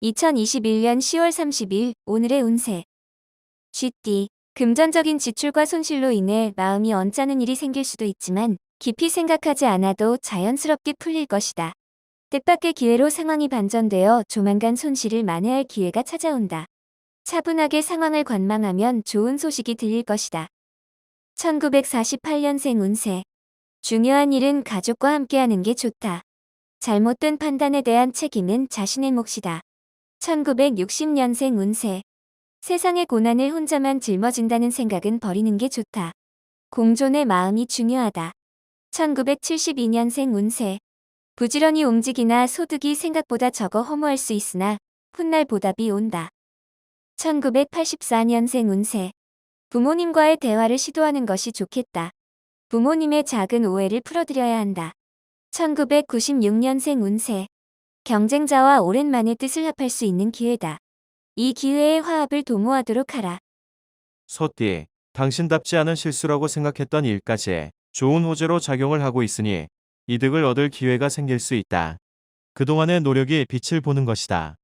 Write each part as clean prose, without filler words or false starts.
2021년 10월 30일 오늘의 운세. 쥐띠. 금전적인 지출과 손실로 인해 마음이 언짢은 일이 생길 수도 있지만 깊이 생각하지 않아도 자연스럽게 풀릴 것이다. 뜻밖의 기회로 상황이 반전되어 조만간 손실을 만회할 기회가 찾아온다. 차분하게 상황을 관망하면 좋은 소식이 들릴 것이다. 1948년생 운세. 중요한 일은 가족과 함께하는 게 좋다. 잘못된 판단에 대한 책임은 자신의 몫이다. 1960년생 운세. 세상의 고난을 혼자만 짊어진다는 생각은 버리는 게 좋다. 공존의 마음이 중요하다. 1972년생 운세. 부지런히 움직이나 소득이 생각보다 적어 허무할 수 있으나 훗날 보답이 온다. 1984년생 운세. 부모님과의 대화를 시도하는 것이 좋겠다. 부모님의 작은 오해를 풀어드려야 한다. 1996년생 운세. 경쟁자와 오랜만에 뜻을 합할 수 있는 기회다. 이 기회에 화합을 도모하도록 하라. 소띠, 당신답지 않은 실수라고 생각했던 일까지 좋은 호재로 작용을 하고 있으니 이득을 얻을 기회가 생길 수 있다. 그동안의 노력이 빛을 보는 것이다.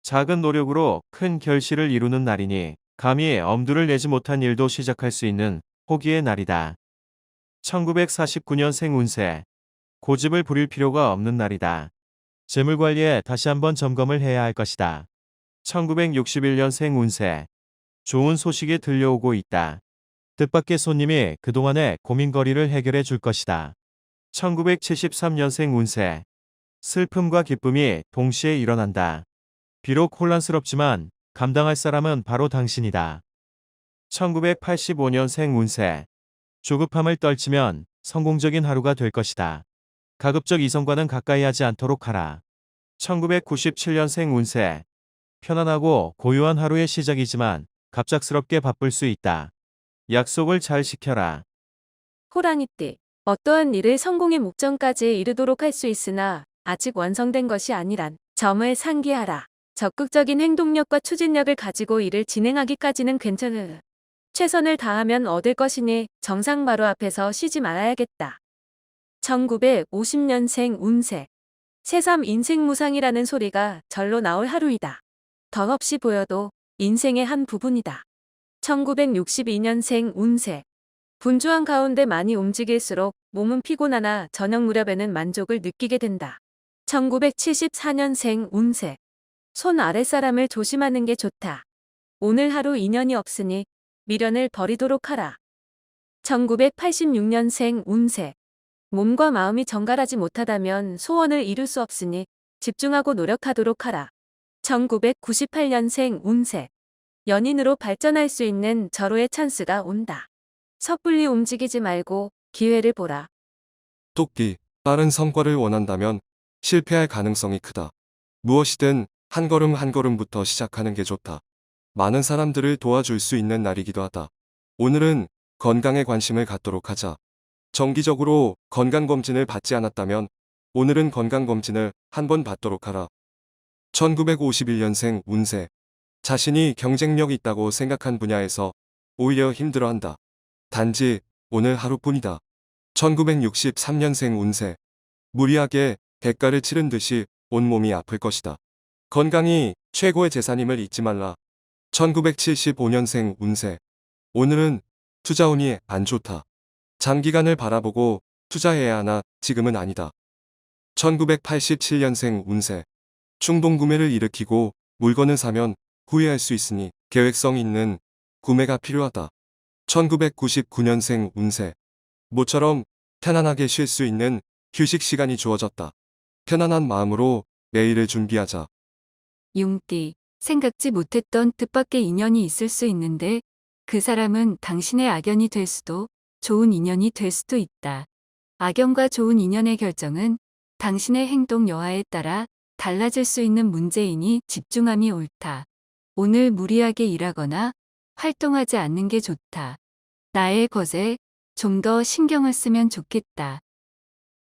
작은 노력으로 큰 결실을 이루는 날이니 감히 엄두를 내지 못한 일도 시작할 수 있는 호기의 날이다. 1949년생 운세. 고집을 부릴 필요가 없는 날이다. 재물 관리에 다시 한번 점검을 해야 할 것이다. 1961년생 운세. 좋은 소식이 들려오고 있다. 뜻밖의 손님이 그동안의 고민거리를 해결해 줄 것이다. 1973년생 운세. 슬픔과 기쁨이 동시에 일어난다. 비록 혼란스럽지만 감당할 사람은 바로 당신이다. 1985년생 운세. 조급함을 떨치면 성공적인 하루가 될 것이다. 가급적 이성과는 가까이 하지 않도록 하라. 1997년생 운세. 편안하고 고요한 하루의 시작이지만 갑작스럽게 바쁠 수 있다. 약속을 잘 지켜라. 호랑이띠. 어떠한 일을 성공의 목전까지 이르도록 할 수 있으나 아직 완성된 것이 아니란 점을 상기하라. 적극적인 행동력과 추진력을 가지고 일을 진행하기까지는 괜찮으. 최선을 다하면 얻을 것이니 정상 바로 앞에서 쉬지 말아야겠다. 1950년생 운세. 새삼 인생무상이라는 소리가 절로 나올 하루이다. 덧없이 보여도 인생의 한 부분이다. 1962년생 운세. 분주한 가운데 많이 움직일수록 몸은 피곤하나 저녁 무렵에는 만족을 느끼게 된다. 1974년생 운세. 손 아랫사람을 조심하는 게 좋다. 오늘 하루 인연이 없으니 미련을 버리도록 하라. 1986년생 운세. 몸과 마음이 정갈하지 못하다면 소원을 이룰 수 없으니 집중하고 노력하도록 하라. 1998년생 운세. 연인으로 발전할 수 있는 절호의 찬스가 온다. 섣불리 움직이지 말고 기회를 보라. 토끼, 빠른 성과를 원한다면 실패할 가능성이 크다. 무엇이든 한 걸음 한 걸음부터 시작하는 게 좋다. 많은 사람들을 도와줄 수 있는 날이기도 하다. 오늘은 건강에 관심을 갖도록 하자. 정기적으로 건강검진을 받지 않았다면 오늘은 건강검진을 한번 받도록 하라. 1951년생 운세. 자신이 경쟁력 있다고 생각한 분야에서 오히려 힘들어한다. 단지 오늘 하루뿐이다. 1963년생 운세. 무리하게 대가를 치른 듯이 온몸이 아플 것이다. 건강이 최고의 재산임을 잊지 말라. 1975년생 운세. 오늘은 투자운이 안 좋다. 장기간을 바라보고 투자해야 하나 지금은 아니다. 1987년생 운세. 충동구매를 일으키고 물건을 사면 후회할 수 있으니 계획성 있는 구매가 필요하다. 1999년생 운세. 모처럼 편안하게 쉴 수 있는 휴식 시간이 주어졌다. 편안한 마음으로 내일을 준비하자. 용띠. 생각지 못했던 뜻밖의 인연이 있을 수 있는데 그 사람은 당신의 악연이 될 수도 좋은 인연이 될 수도 있다. 악연과 좋은 인연의 결정은 당신의 행동 여하에 따라 달라질 수 있는 문제이니 집중함이 옳다. 오늘 무리하게 일하거나 활동하지 않는 게 좋다. 나의 것에 좀 더 신경을 쓰면 좋겠다.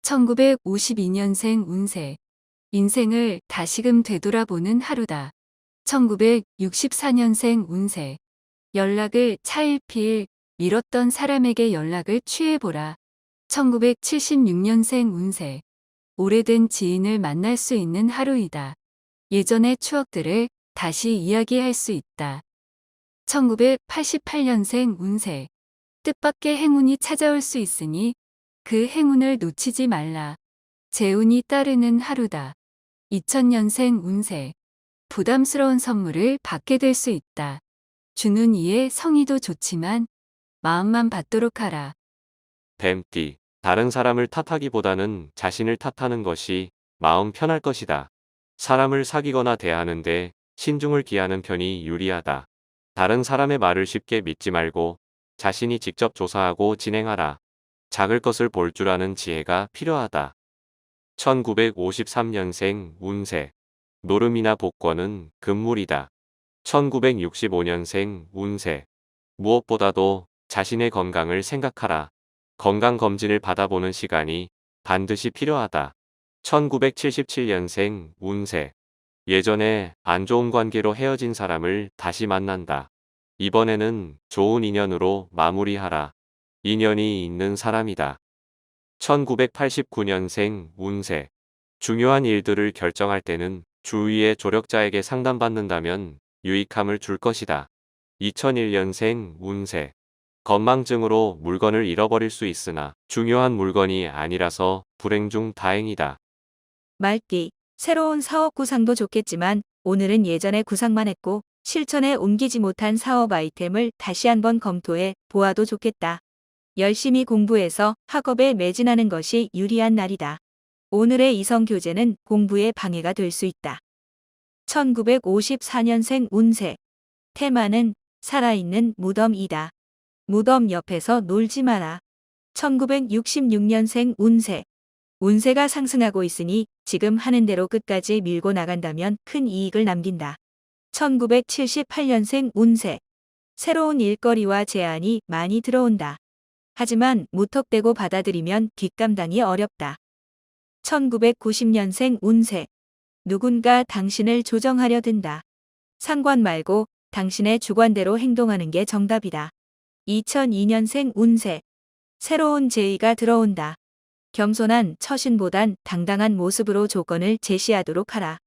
1952년생 운세. 인생을 다시금 되돌아보는 하루다. 1964년생 운세. 연락을 차일피일 미뤘던 사람에게 연락을 취해보라. 1976년생 운세. 오래된 지인을 만날 수 있는 하루이다. 예전의 추억들을 다시 이야기할 수 있다. 1988년생 운세. 뜻밖의 행운이 찾아올 수 있으니 그 행운을 놓치지 말라. 재운이 따르는 하루다. 2000년생 운세. 부담스러운 선물을 받게 될 수 있다. 주는 이의 성의도 좋지만 마음만 받도록 하라. 뱀띠. 다른 사람을 탓하기보다는 자신을 탓하는 것이 마음 편할 것이다. 사람을 사귀거나 대하는데 신중을 기하는 편이 유리하다. 다른 사람의 말을 쉽게 믿지 말고 자신이 직접 조사하고 진행하라. 작을 것을 볼 줄 아는 지혜가 필요하다. 1953년생 운세. 노름이나 복권은 금물이다. 1965년생 운세. 무엇보다도 자신의 건강을 생각하라. 건강검진을 받아보는 시간이 반드시 필요하다. 1977년생 운세. 예전에 안 좋은 관계로 헤어진 사람을 다시 만난다. 이번에는 좋은 인연으로 마무리하라. 인연이 있는 사람이다. 1989년생 운세. 중요한 일들을 결정할 때는 주위의 조력자에게 상담받는다면 유익함을 줄 것이다. 2001년생 운세. 건망증으로 물건을 잃어버릴 수 있으나 중요한 물건이 아니라서 불행 중 다행이다. 말띠, 새로운 사업 구상도 좋겠지만 오늘은 예전의 구상만 했고 실천에 옮기지 못한 사업 아이템을 다시 한번 검토해 보아도 좋겠다. 열심히 공부해서 학업에 매진하는 것이 유리한 날이다. 오늘의 이성 교제는 공부에 방해가 될 수 있다. 1954년생 운세. 테마는 살아있는 무덤이다. 무덤 옆에서 놀지 마라. 1966년생 운세. 운세가 상승하고 있으니 지금 하는 대로 끝까지 밀고 나간다면 큰 이익을 남긴다. 1978년생 운세. 새로운 일거리와 제안이 많이 들어온다. 하지만 무턱대고 받아들이면 뒷감당이 어렵다. 1990년생 운세. 누군가 당신을 조정하려 든다. 상관 말고 당신의 주관대로 행동하는 게 정답이다. 2002년생 운세. 새로운 제의가 들어온다. 겸손한 처신보단 당당한 모습으로 조건을 제시하도록 하라.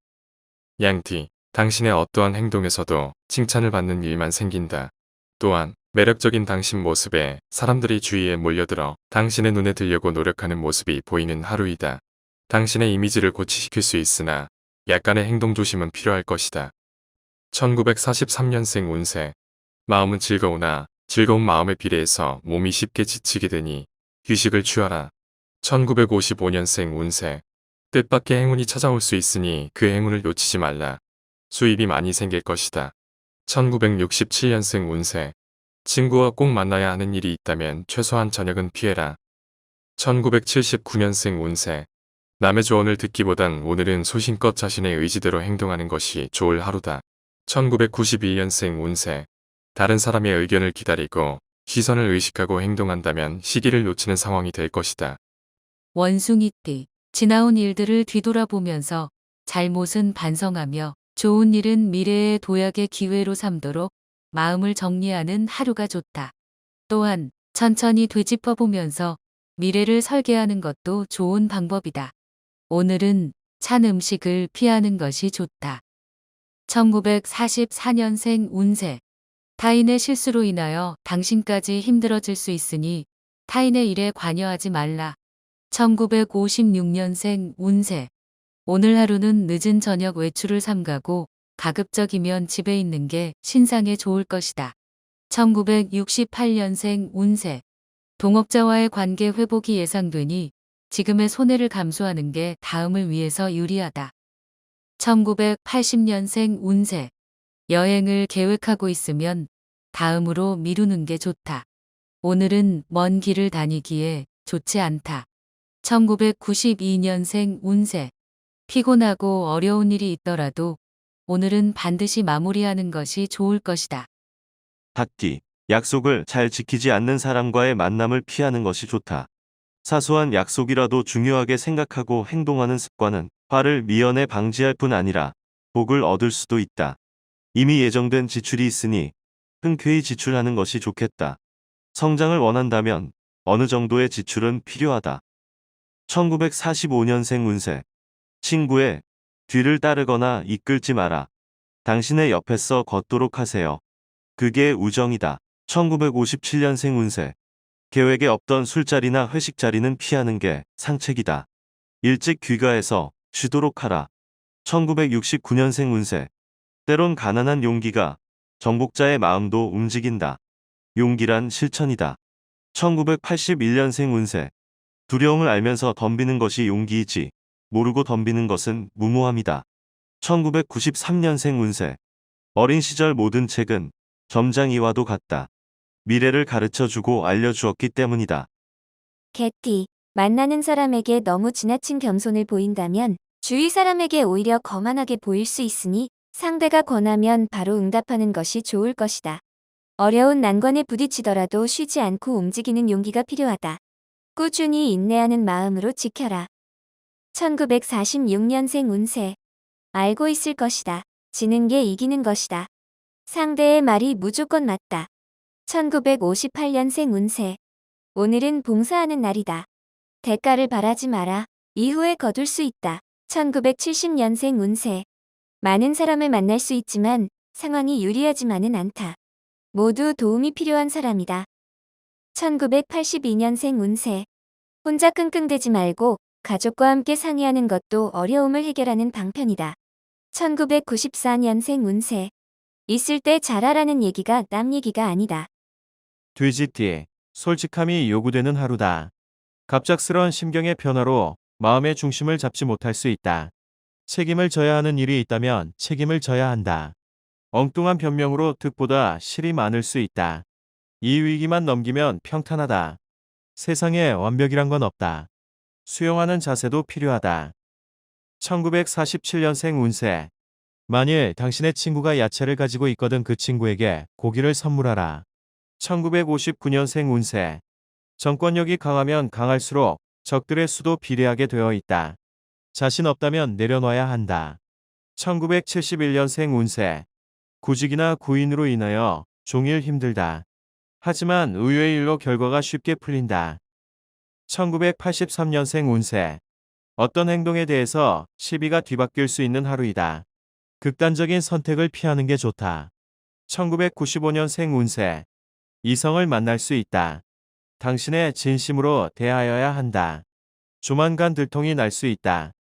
양띠, 당신의 어떠한 행동에서도 칭찬을 받는 일만 생긴다. 또한 매력적인 당신 모습에 사람들이 주위에 몰려들어 당신의 눈에 들려고 노력하는 모습이 보이는 하루이다. 당신의 이미지를 고치시킬 수 있으나 약간의 행동 조심은 필요할 것이다. 1943년생 운세. 마음은 즐거우나 즐거운 마음에 비례해서 몸이 쉽게 지치게 되니 휴식을 취하라. 1955년생 운세. 뜻밖의 행운이 찾아올 수 있으니 그 행운을 놓치지 말라. 수입이 많이 생길 것이다. 1967년생 운세. 친구와 꼭 만나야 하는 일이 있다면 최소한 저녁은 피해라. 1979년생 운세. 남의 조언을 듣기보단 오늘은 소신껏 자신의 의지대로 행동하는 것이 좋을 하루다. 1991년생 운세. 다른 사람의 의견을 기다리고 시선을 의식하고 행동한다면 시기를 놓치는 상황이 될 것이다. 원숭이띠. 지나온 일들을 뒤돌아보면서 잘못은 반성하며 좋은 일은 미래의 도약의 기회로 삼도록 마음을 정리하는 하루가 좋다. 또한 천천히 되짚어보면서 미래를 설계하는 것도 좋은 방법이다. 오늘은 찬 음식을 피하는 것이 좋다. 1944년생 운세. 타인의 실수로 인하여 당신까지 힘들어질 수 있으니 타인의 일에 관여하지 말라. 1956년생 운세. 오늘 하루는 늦은 저녁 외출을 삼가고 가급적이면 집에 있는 게 신상에 좋을 것이다. 1968년생 운세. 동업자와의 관계 회복이 예상되니 지금의 손해를 감수하는 게 다음을 위해서 유리하다. 1980년생 운세. 여행을 계획하고 있으면 다음으로 미루는 게 좋다. 오늘은 먼 길을 다니기에 좋지 않다. 1992년생 운세. 피곤하고 어려운 일이 있더라도 오늘은 반드시 마무리하는 것이 좋을 것이다. 닭띠, 약속을 잘 지키지 않는 사람과의 만남을 피하는 것이 좋다. 사소한 약속이라도 중요하게 생각하고 행동하는 습관은 화를 미연에 방지할 뿐 아니라 복을 얻을 수도 있다. 이미 예정된 지출이 있으니 흔쾌히 지출하는 것이 좋겠다. 성장을 원한다면 어느 정도의 지출은 필요하다. 1945년생 운세. 친구의 뒤를 따르거나 이끌지 마라. 당신의 옆에서 걷도록 하세요. 그게 우정이다. 1957년생 운세. 계획에 없던 술자리나 회식 자리는 피하는 게 상책이다. 일찍 귀가해서 쉬도록 하라. 1969년생 운세. 때론 가난한 용기가 정복자의 마음도 움직인다. 용기란 실천이다. 1981년생 운세. 두려움을 알면서 덤비는 것이 용기이지 모르고 덤비는 것은 무모함이다. 1993년생 운세. 어린 시절 모든 책은 점장이와도 같다. 미래를 가르쳐주고 알려주었기 때문이다. 개띠, 만나는 사람에게 너무 지나친 겸손을 보인다면 주위 사람에게 오히려 거만하게 보일 수 있으니 상대가 권하면 바로 응답하는 것이 좋을 것이다. 어려운 난관에 부딪히더라도 쉬지 않고 움직이는 용기가 필요하다. 꾸준히 인내하는 마음으로 지켜라. 1946년생 운세. 알고 있을 것이다. 지는 게 이기는 것이다. 상대의 말이 무조건 맞다. 1958년생 운세. 오늘은 봉사하는 날이다. 대가를 바라지 마라. 이후에 거둘 수 있다. 1970년생 운세. 많은 사람을 만날 수 있지만 상황이 유리하지만은 않다. 모두 도움이 필요한 사람이다. 1982년생 운세. 혼자 끙끙대지 말고 가족과 함께 상의하는 것도 어려움을 해결하는 방편이다. 1994년생 운세. 있을 때 잘하라는 얘기가 남 얘기가 아니다. 돼지띠, 솔직함이 요구되는 하루다. 갑작스러운 심경의 변화로 마음의 중심을 잡지 못할 수 있다. 책임을 져야 하는 일이 있다면 책임을 져야 한다. 엉뚱한 변명으로 득보다 실이 많을 수 있다. 이 위기만 넘기면 평탄하다. 세상에 완벽이란 건 없다. 수용하는 자세도 필요하다. 1947년생 운세. 만일 당신의 친구가 야채를 가지고 있거든 그 친구에게 고기를 선물하라. 1959년생 운세. 정권력이 강하면 강할수록 적들의 수도 비례하게 되어 있다. 자신 없다면 내려놔야 한다. 1971년생 운세. 구직이나 구인으로 인하여 종일 힘들다. 하지만 의외의 일로 결과가 쉽게 풀린다. 1983년생 운세. 어떤 행동에 대해서 시비가 뒤바뀔 수 있는 하루이다. 극단적인 선택을 피하는 게 좋다. 1995년생 운세. 이성을 만날 수 있다. 당신의 진심으로 대하여야 한다. 조만간 들통이 날 수 있다.